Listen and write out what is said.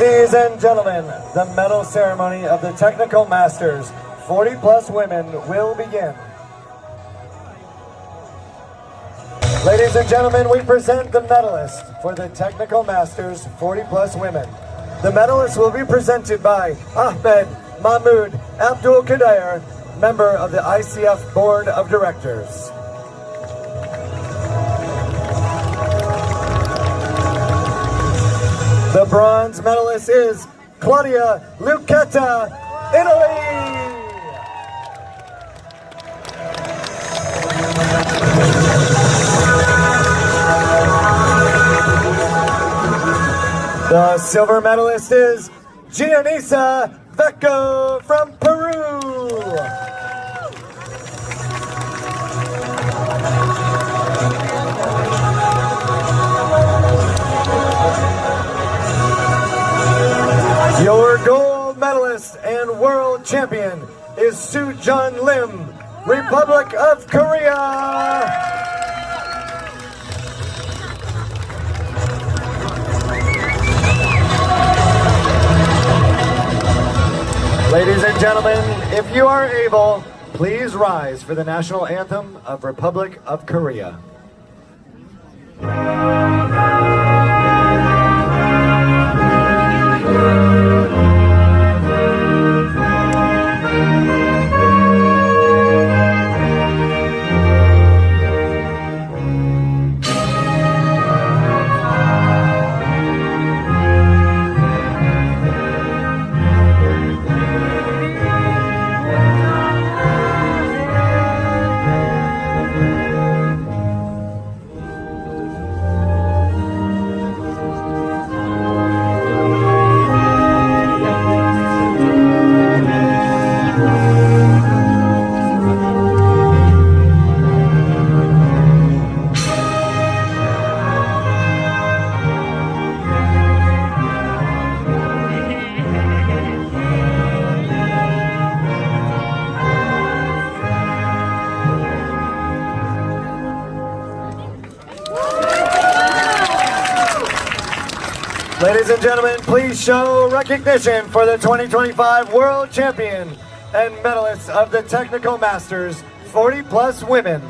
Ladies and gentlemen, the medal ceremony of the Technical Masters 40-plus women will begin. Ladies and gentlemen, we present the medalists for the Technical Masters 40-plus women. The medalists will be presented by Ahmed Mahmoud Abdul Qadir, member of the ICF Board of Directors. The bronze medalist is Claudia Lucchetta, Italy. The silver medalist is Gianisa Vecco from Peru. Your gold medalist and world champion is Soo-Jun Lim, Republic of Korea. Ladies and gentlemen, if you are able, please rise for the national anthem of Republic of Korea. Ladies and gentlemen, please show recognition for the 2025 World Champion and medalists of the Technical Masters 40-plus women.